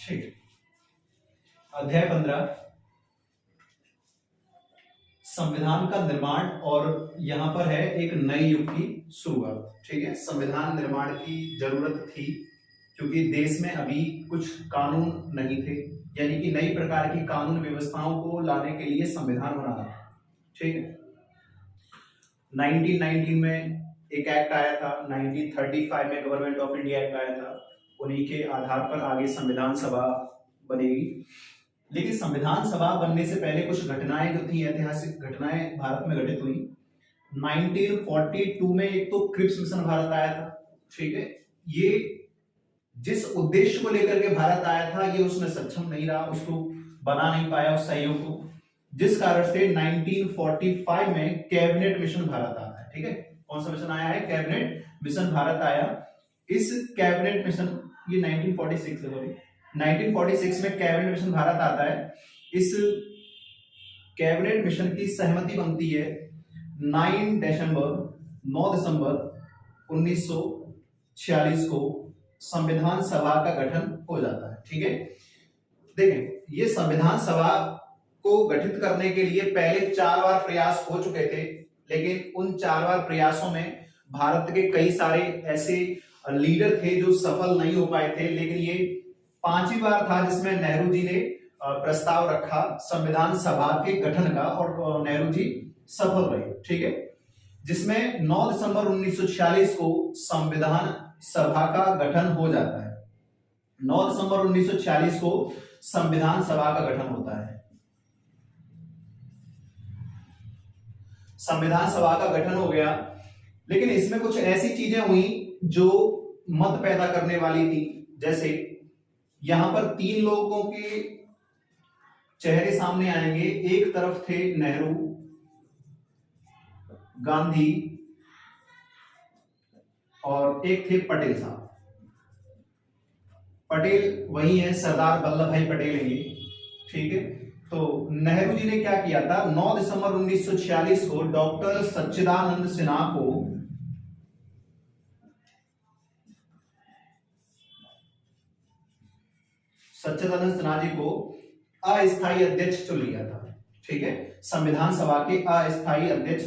ठीक है। अध्याय 15 संविधान का निर्माण, और यहां पर है एक नए युग की शुरुआत। ठीक है, संविधान निर्माण की जरूरत थी क्योंकि देश में अभी कुछ कानून नहीं थे, यानी कि नई प्रकार की कानून व्यवस्थाओं को लाने के लिए संविधान बनाना। ठीक है, 1919 में एक एक्ट आया था, 1935 में गवर्नमेंट ऑफ इंडिया एक्ट आया था, उन्हीं के आधार पर आगे संविधान सभा बनेगी। लेकिन संविधान सभा बनने से पहले कुछ घटनाएं जो थी, ऐतिहासिक घटनाएं भारत में घटित हुई। 1942 में एक तो क्रिप्स मिशन भारत आया था। ठीक है, ये जिस उद्देश्य को लेकर के भारत आया था ये उसमें सक्षम नहीं रहा, उसको बना नहीं पाया उस सहयोग को, जिस कारण से 1945 में कैबिनेट मिशन भारत आता है। ठीक है, कौन सा मिशन आया है? कैबिनेट मिशन भारत आया। इस कैबिनेट मिशन, ये 1946 में कैबिनेट मिशन भारत आता है। इस कैबिनेट मिशन की सहमति बनती है 9 दिसंबर 1946 को संविधान सभा का गठन हो जाता है। ठीक है, देखें, ये संविधान सभा को गठित करने के लिए पहले 4 बार प्रयास हो चुके थे, लेकिन उन 4 बार प्रयासों में भारत के कई सारे ऐसे लीडर थे जो सफल नहीं हो पाए थे। लेकिन ये 5वीं बार था जिसमें नेहरू जी ने प्रस्ताव रखा संविधान सभा के गठन का, और नेहरू जी सफल रहे। ठीक है, जिसमें 9 दिसंबर 1946 को संविधान सभा का गठन हो जाता है। 9 दिसंबर 1946 को संविधान सभा का गठन होता है। संविधान सभा का गठन हो गया, लेकिन इसमें कुछ ऐसी चीजें हुई जो मत पैदा करने वाली थी। जैसे यहां पर 3 लोगों के चेहरे सामने आएंगे। एक तरफ थे नेहरू, गांधी, और एक थे पटेल साहब। पटेल वही है, सरदार वल्लभ भाई पटेल है ये। ठीक है, तो नेहरू जी ने क्या किया था, 9 दिसंबर 1946 को डॉक्टर सच्चिदानंद सिन्हा को जी को अस्थायी अध्यक्ष चुन लिया था। ठीक है, संविधान सभा के अस्थायी अध्यक्ष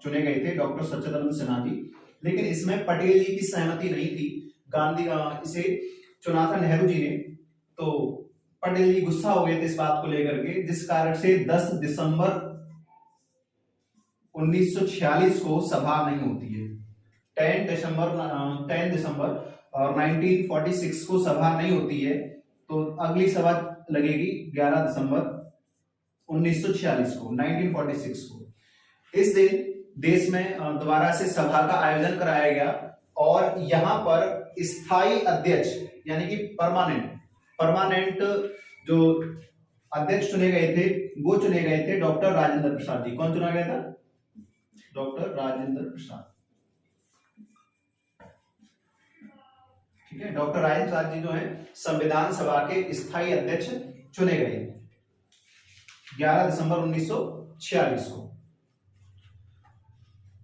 चुने गए थे डॉक्टर सच्चिदानंद सिन्हा जी, लेकिन इसमें पटेल जी की सहमति नहीं थी। गांधी इसे चुना था नेहरू जी ने, तो पटेल जी गुस्सा हो गए थे इस बात को लेकर के, जिस कारण से 10 दिसंबर 1946 को सभा नहीं होती है। 10 दिसंबर और 1946 को सभा नहीं होती है, तो अगली सभा लगेगी 11 दिसंबर 1946 को, 1946 को। इस दिन देश में दोबारा से सभा का आयोजन कराया गया, और यहां पर स्थायी अध्यक्ष यानी कि परमानेंट जो अध्यक्ष चुने गए थे वो चुने गए थे डॉक्टर राजेंद्र प्रसाद जी। कौन चुना गया था? डॉक्टर राजेंद्र प्रसाद। ठीक है, डॉक्टर राजेंद्र प्रसाद जी जो है संविधान सभा के स्थायी अध्यक्ष चुने गए 11 दिसंबर 1946 को।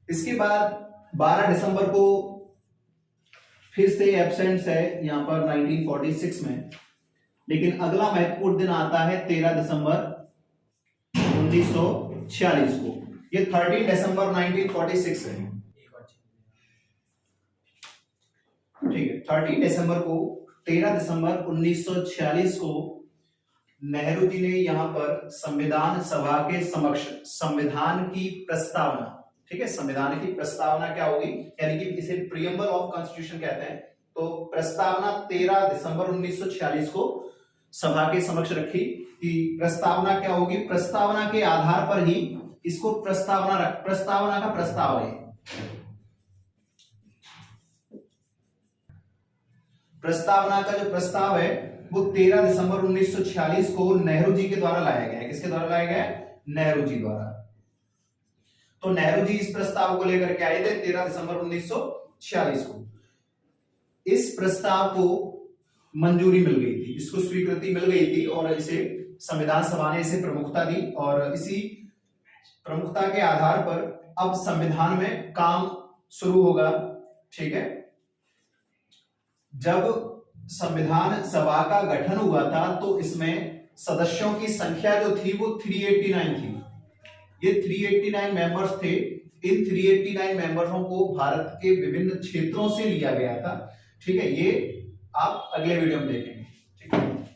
इसके बाद 12 दिसंबर को फिर से एब्सेंट है यहां पर 1946 में, लेकिन अगला महत्वपूर्ण दिन आता है 13 दिसंबर 1946 को। ये 13 दिसंबर 1946 है। ठीक है, 13 दिसंबर को 13 दिसंबर 1946 को नेहरू जी ने यहां पर संविधान सभा के समक्ष संविधान की प्रस्तावना, ठीक है, संविधान की प्रस्तावना क्या होगी, यानी कि इसे प्रीएम्बल ऑफ कॉन्स्टिट्यूशन कहते हैं। तो प्रस्तावना 13 दिसंबर 1946 को सभा के समक्ष रखी कि प्रस्तावना क्या होगी। प्रस्तावना के आधार पर ही इसको प्रस्तावना का प्रस्ताव है। प्रस्तावना का जो प्रस्ताव है वो 13 दिसंबर 1946 को नेहरू जी के द्वारा लाया गया है। किसके द्वारा लाया गया है? नेहरू जी द्वारा। तो नेहरू जी इस प्रस्ताव को लेकर के आए थे 13 दिसंबर 1946 को। इस प्रस्ताव को मंजूरी मिल गई थी, इसको स्वीकृति मिल गई थी, और इसे संविधान सभा ने इसे प्रमुखता दी, और इसी प्रमुखता के आधार पर अब संविधान में काम शुरू होगा। ठीक है, जब संविधान सभा का गठन हुआ था तो इसमें सदस्यों की संख्या जो थी वो 389 थी। ये 389 मेंबर्स थे। इन 389 मेंबर्सों को भारत के विभिन्न क्षेत्रों से लिया गया था। ठीक है, ये आप अगले वीडियो में देखेंगे। ठीक है।